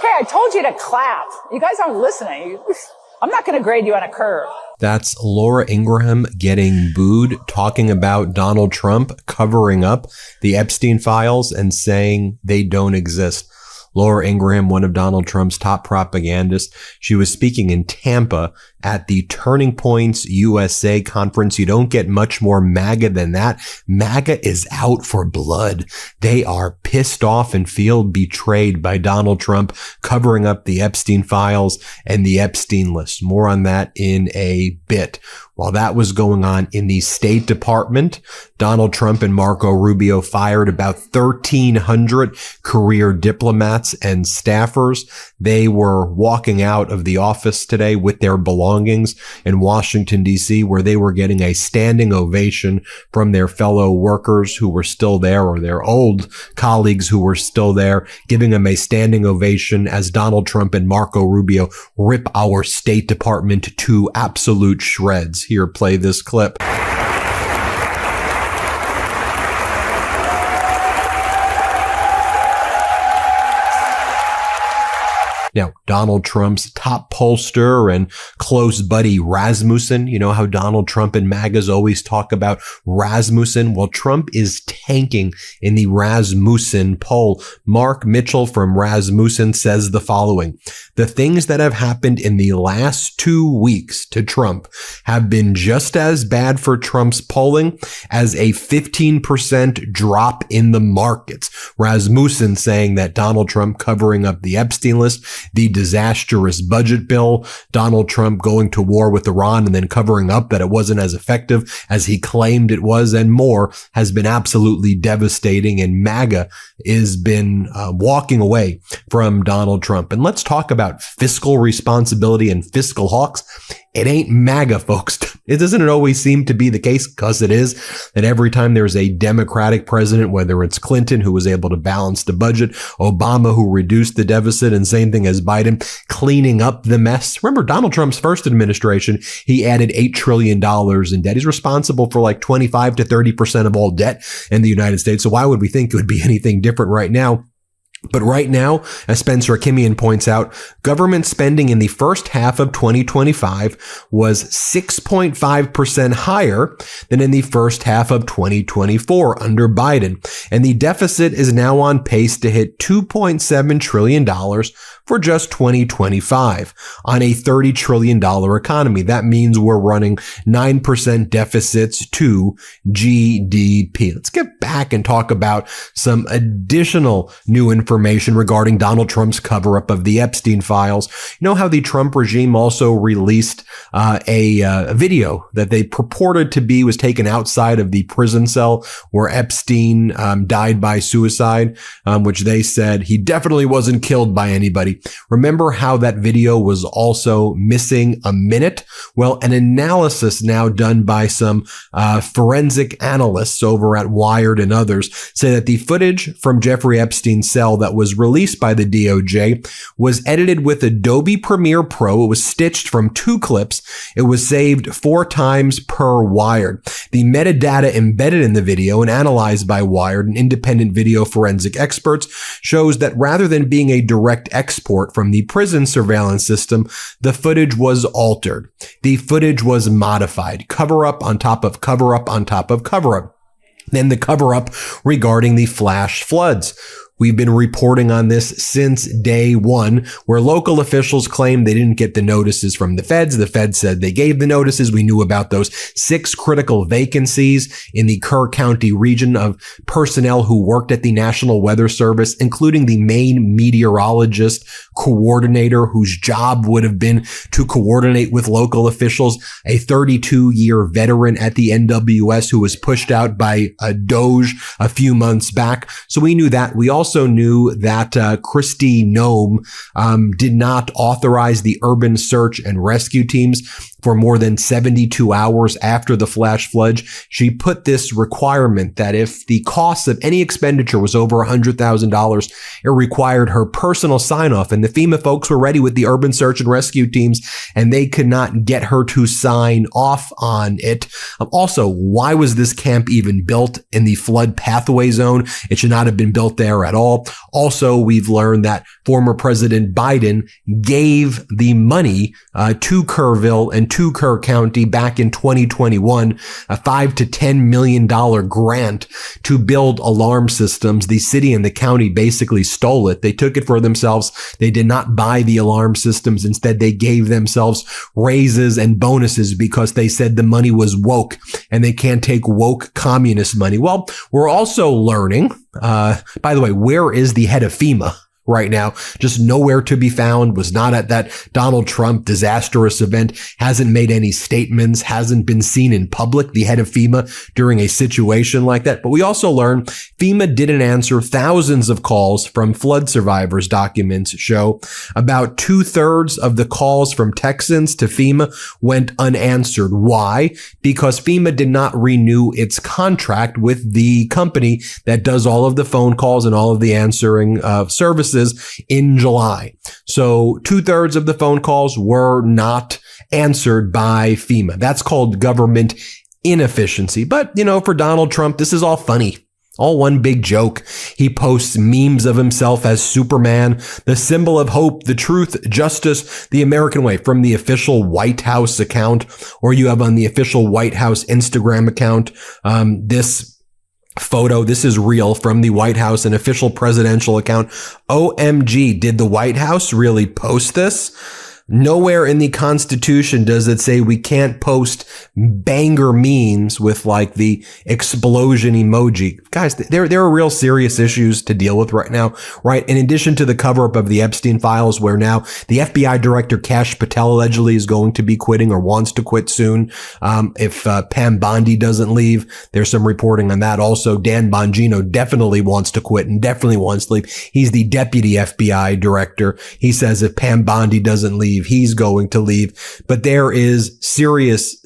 Okay, I told you to clap. You guys aren't listening. I'm not going to grade you on a curve. That's Laura Ingraham getting booed, talking about Donald Trump covering up the Epstein files and saying they don't exist. Laura Ingraham, one of Donald Trump's top propagandists, she was speaking in Tampa at the Turning Points USA conference. You don't get much more MAGA than that. MAGA is out for blood. They are pissed off and feel betrayed by Donald Trump covering up the Epstein files and the Epstein list. More on that in a bit. While that was going on in the State Department, Donald Trump and Marco Rubio fired about 1,300 career diplomats and staffers. They were walking out of the office today with their belongings in Washington, D.C., where they were getting a standing ovation from their fellow workers who were still there, or their old colleagues who were still there, giving them a standing ovation as Donald Trump and Marco Rubio rip our State Department to absolute shreds. Here, play this clip. Now, Donald Trump's top pollster and close buddy Rasmusen, you know how Donald Trump and MAGAs always talk about Rasmusen? Well, Trump is tanking in the Rasmusen poll. Mark Mitchell from Rasmusen says the following: the things that have happened in the last 2 weeks to Trump have been just as bad for Trump's polling as a 15% drop in the markets. Rasmusen saying that Donald Trump covering up the Epstein list, the disastrous budget bill, Donald Trump going to war with Iran and then covering up that it wasn't as effective as he claimed it was, and more, has been absolutely devastating. And MAGA has been walking away from Donald Trump. And let's talk about fiscal responsibility and fiscal hawks. It ain't MAGA, folks. Doesn't it always seem to be the case, because it is, that every time there's a Democratic president, whether it's Clinton, who was able to balance the budget, Obama, who reduced the deficit, and same thing as Biden, cleaning up the mess. Remember, Donald Trump's first administration, he added $8 trillion in debt. He's responsible for like 25 to 30% of all debt in the United States. So why would we think it would be anything different right now? But right now, as Spencer Akimian points out, government spending in the first half of 2025 was 6.5% higher than in the first half of 2024 under Biden. And the deficit is now on pace to hit $2.7 trillion for just 2025 on a $30 trillion economy. That means we're running 9% deficits to GDP. Let's get back and talk about some additional new information regarding Donald Trump's cover-up of the Epstein files. You know how the Trump regime also released a video that they purported to be was taken outside of the prison cell where Epstein died by suicide, which they said he definitely wasn't killed by anybody. Remember how that video was also missing a minute? Well, an analysis now done by some forensic analysts over at Wired and others say that the footage from Jeffrey Epstein's cell that was released by the DOJ was edited with Adobe Premiere Pro. It was stitched from 2 clips. It was saved 4 times per Wired. The metadata embedded in the video and analyzed by Wired and independent video forensic experts shows that rather than being a direct export from the prison surveillance system, the footage was altered. The footage was modified. Cover up on top of cover up on top of cover up. Then the cover up regarding the flash floods. We've been reporting on this since day one, where local officials claim they didn't get the notices from the feds. The feds said they gave the notices. We knew about those 6 critical vacancies in the Kerr County region of personnel who worked at the National Weather Service, including the main meteorologist coordinator whose job would have been to coordinate with local officials, a 32-year veteran at the NWS who was pushed out by a Doge a few months back. So we knew that. We also knew that Kristi Noem did not authorize the urban search and rescue teams for more than 72 hours after the flash flood. She put this requirement that if the cost of any expenditure was over $100,000, it required her personal sign-off. And the FEMA folks were ready with the urban search and rescue teams, and they could not get her to sign off on it. Also, why was this camp even built in the flood pathway zone? It should not have been built there at all. Also, we've learned that former President Biden gave the money to Kerrville and to Kerr County back in 2021, a $5 to $10 million grant to build alarm systems. The city and the county basically stole it. They took it for themselves. They did not buy the alarm systems. Instead, they gave themselves raises and bonuses because they said the money was woke and they can't take woke communist money. Well, we're also learning, by the way, where is the head of FEMA right now? Just nowhere to be found, was not at that Donald Trump disastrous event, hasn't made any statements, hasn't been seen in public, the head of FEMA, during a situation like that. But we also learned FEMA didn't answer thousands of calls from flood survivors. Documents show about 2/3 of the calls from Texans to FEMA went unanswered. Why? Because FEMA did not renew its contract with the company that does all of the phone calls and all of the answering services in July. So 2/3 of the phone calls were not answered by FEMA. That's called government inefficiency. But, for Donald Trump, this is all funny. All one big joke. He posts memes of himself as Superman, the symbol of hope, the truth, justice, the American way, from the official White House account, or you have on the official White House Instagram account, this photo. This is real from the White House, an official presidential account. OMG, did the White House really post this? Nowhere in the Constitution does it say we can't post banger memes with like the explosion emoji. Guys, there are real serious issues to deal with right now, right? In addition to the cover-up of the Epstein files, where now the FBI director Kash Patel allegedly is going to be quitting or wants to quit soon. If Pam Bondi doesn't leave, there's some reporting on that. Also, Dan Bongino definitely wants to quit and definitely wants to leave. He's the deputy FBI director. He says if Pam Bondi doesn't leave, he's going to leave. But there is serious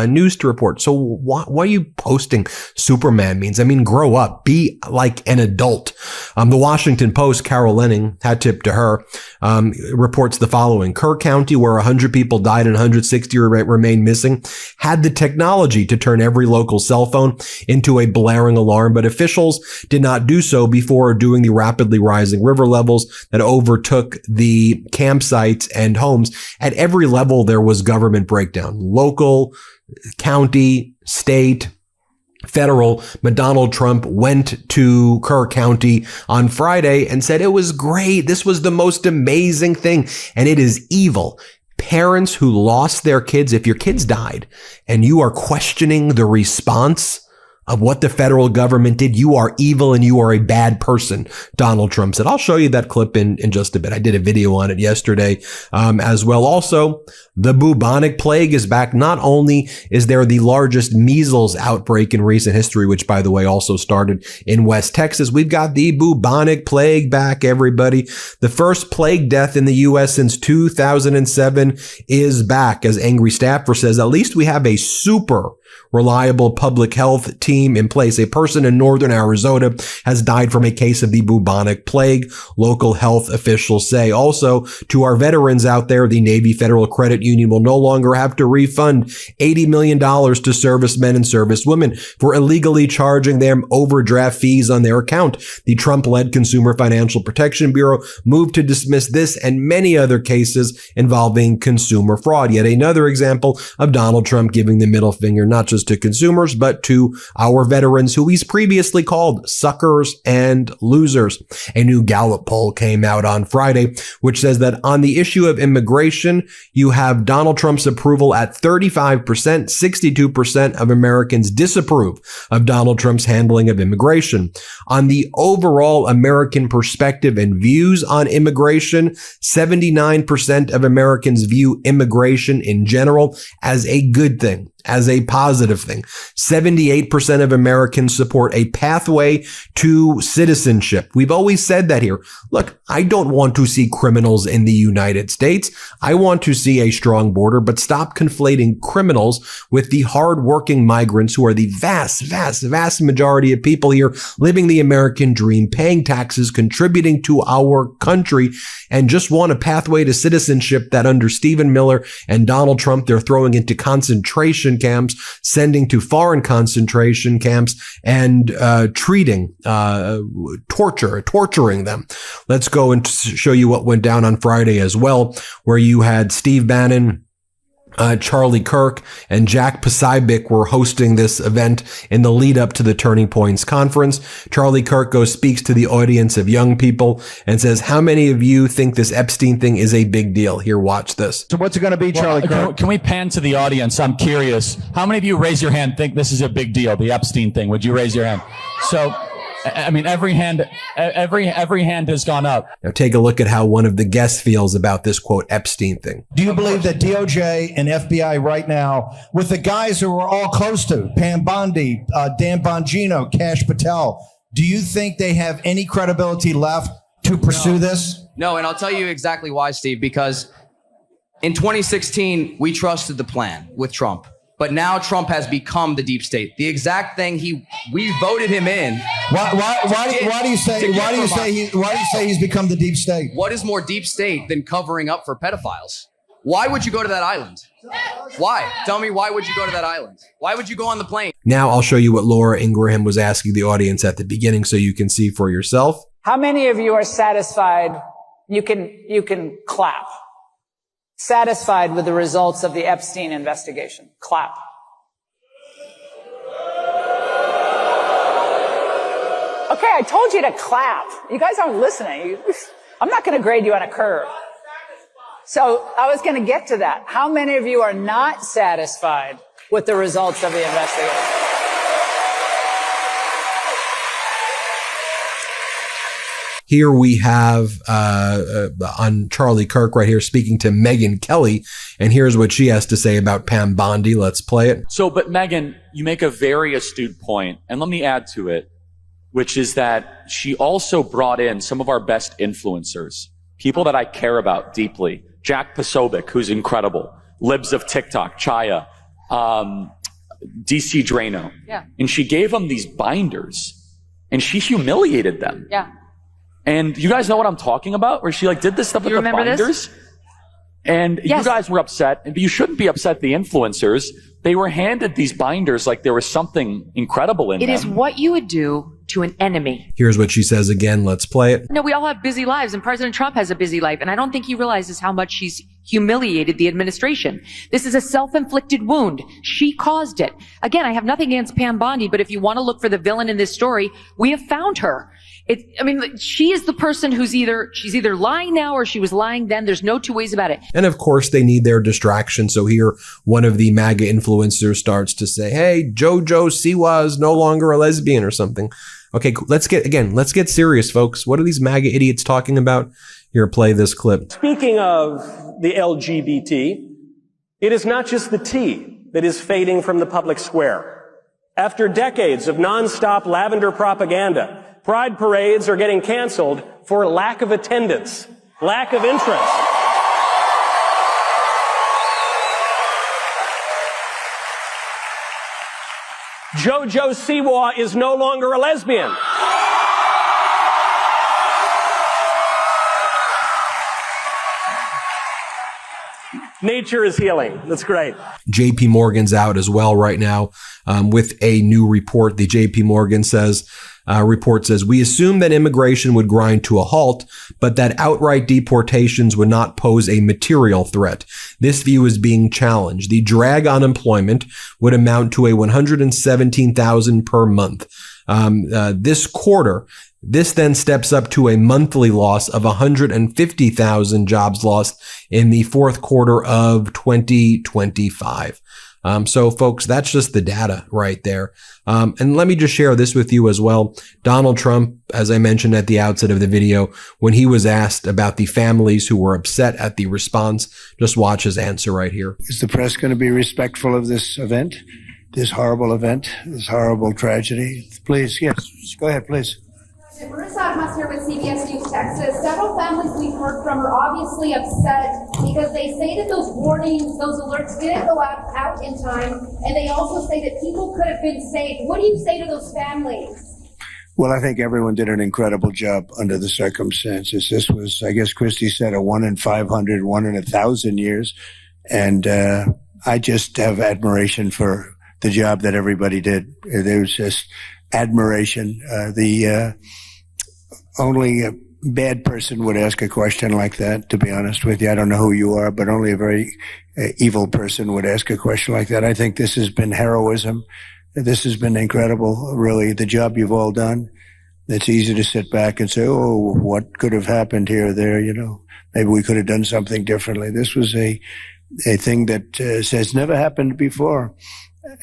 news to report. So why are you posting Superman memes? I mean, grow up, be like an adult. The Washington Post, Carol Lenning, hat tip to her, reports the following. Kerr County, where 100 people died and 160 remain missing, had the technology to turn every local cell phone into a blaring alarm, but officials did not do so before doing the rapidly rising river levels that overtook the campsites and homes. At every level, there was government breakdown. Local, county, state, federal. But Donald Trump went to Kerr County on Friday and said it was great. This was the most amazing thing. And it is evil. Parents who lost their kids, if your kids died and you are questioning the response of what the federal government did, you are evil and you are a bad person, Donald Trump said. I'll show you that clip in just a bit. I did a video on it yesterday as well. Also, the bubonic plague is back. Not only is there the largest measles outbreak in recent history, which, by the way, also started in West Texas, we've got the bubonic plague back, everybody. The first plague death in the U.S. since 2007 is back. As Angry Staffer says, at least we have a super reliable public health team in place. A person in northern Arizona has died from a case of the bubonic plague, local health officials say. Also, to our veterans out there, the Navy Federal Credit Union will no longer have to refund $80 million to servicemen and servicewomen for illegally charging them overdraft fees on their account. The Trump-led Consumer Financial Protection Bureau moved to dismiss this and many other cases involving consumer fraud. Yet another example of Donald Trump giving the middle finger, not just to consumers, but to our veterans who he's previously called suckers and losers. A new Gallup poll came out on Friday, which says that on the issue of immigration, you have Donald Trump's approval at 35%, 62% of Americans disapprove of Donald Trump's handling of immigration. On the overall American perspective and views on immigration, 79% of Americans view immigration in general as a good thing, as a positive thing. 78% of Americans support a pathway to citizenship. We've always said that here. Look, I don't want to see criminals in the United States. I want to see a strong border, but stop conflating criminals with the hardworking migrants who are the vast majority of people here living the American dream, paying taxes, contributing to our country, and just want a pathway to citizenship that under Stephen Miller and Donald Trump, they're throwing into concentration concentration camps, sending to foreign concentration camps, and treating, torturing them. Let's go and show you what went down on Friday as well, where you had Steve Bannon, Charlie Kirk, and Jack Posobiec were hosting this event in the lead up to the Turning Points conference. Charlie Kirk speaks to the audience of young people and says, how many of you think this Epstein thing is a big deal? Here, watch this. So what's it going to be, Charlie Kirk? Can we pan to the audience? I'm curious. How many of you raise your hand think this is a big deal, the Epstein thing? Would you raise your hand? So, I mean, every hand has gone up. Now take a look at how one of the guests feels about this, quote, Epstein thing. Do you believe that DOJ and FBI right now, with the guys who we're all close to, Pam Bondi, Dan Bongino, Kash Patel, do you think they have any credibility left to pursue this? No, and I'll tell you exactly why, Steve, because in 2016, we trusted the plan with Trump. But now Trump has become the deep state. The exact thing we voted him in. Why do you say he's become the deep state? What is more deep state than covering up for pedophiles? Why would you go to that island? Why? Tell me, why would you go to that island? Why would you go on the plane? Now I'll show you what Laura Ingraham was asking the audience at the beginning so you can see for yourself. How many of you are satisfied? You can clap. Satisfied with the results of the Epstein investigation? Clap. Okay, I told you to clap. You guys aren't listening. I'm not going to grade you on a curve. So I was going to get to that. How many of you are not satisfied with the results of the investigation? Here we have on Charlie Kirk right here speaking to Megyn Kelly, and here's what she has to say about Pam Bondi. Let's play it. So, but Megyn, you make a very astute point, and let me add to it, which is that she also brought in some of our best influencers, people that I care about deeply. Jack Posobiec, who's incredible, Libs of TikTok, Chaya, DC Drano. Yeah. And she gave them these binders, and she humiliated them. Yeah. And you guys know what I'm talking about? Where she did this stuff with the binders? This? And yes. You guys were upset. And you shouldn't be upset, the influencers. They were handed these binders like there was something incredible in them. It is what you would do to an enemy. Here's what she says again. Let's play it. No, we all have busy lives, and President Trump has a busy life, and I don't think he realizes how much she's humiliated the administration. This is a self-inflicted wound. She caused it. Again, I have nothing against Pam Bondi, but if you want to look for the villain in this story, we have found her. She is the person she's either lying now or she was lying then. There's no two ways about it. And of course, they need their distraction. So here, one of the MAGA influencers starts to say, hey, JoJo Siwa is no longer a lesbian or something. Okay, let's get serious, folks. What are these MAGA idiots talking about? Here, play this clip. Speaking of the LGBT, it is not just the T that is fading from the public square. After decades of nonstop lavender propaganda, pride parades are getting canceled for lack of attendance, lack of interest. JoJo Siwa is no longer a lesbian. Nature is healing. That's great. JP Morgan's out as well right now with a new report. The JP Morgan report says, we assume that immigration would grind to a halt, but that outright deportations would not pose a material threat. This view is being challenged. The drag on employment would amount to a 117,000 per month. This quarter, this then steps up to a monthly loss of 150,000 jobs lost in the fourth quarter of 2025. So folks, that's just the data right there. And let me just share this with you as well. Donald Trump, as I mentioned at the outset of the video, when he was asked about the families who were upset at the response, just watch his answer right here. Is the press going to be respectful of this event, this horrible event, this horrible tragedy? Please, yes, go ahead, please. Marissa here with CBS News Texas. Several families we've heard from are obviously upset because they say that those warnings, those alerts didn't go out in time, and they also say that people could have been saved. What do you say to those families? Well, I think everyone did an incredible job under the circumstances. This was, I guess Christie said, a 1 in 500, 1 in 1,000 years. And I just have admiration for the job that everybody did. There was just admiration. Only a bad person would ask a question like that, to be honest with you. I don't know who you are, but only a very evil person would ask a question like that. I think this has been heroism. This has been incredible, really, the job you've all done. It's easy to sit back and say, oh, what could have happened here or there, you know. Maybe we could have done something differently. This was a thing that has never happened before.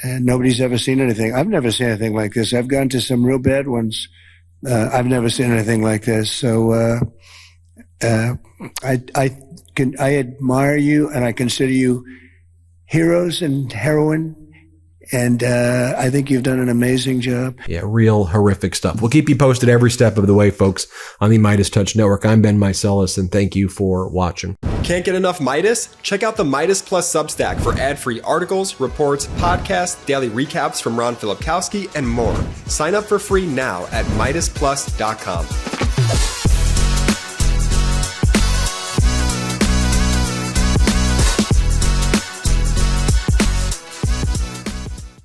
And nobody's ever seen anything. I've never seen anything like this. I've gone to some real bad ones. I've never seen anything like this. So I admire you, and I consider you heroes and heroine. And I think you've done an amazing job. Yeah, real horrific stuff. We'll keep you posted every step of the way, folks, on the MeidasTouch Network. I'm Ben Meiselas, and thank you for watching. Can't get enough Meidas? Check out the Meidas Plus Substack for ad-free articles, reports, podcasts, daily recaps from Ron Filipkowski, and more. Sign up for free now at MeidasPlus.com.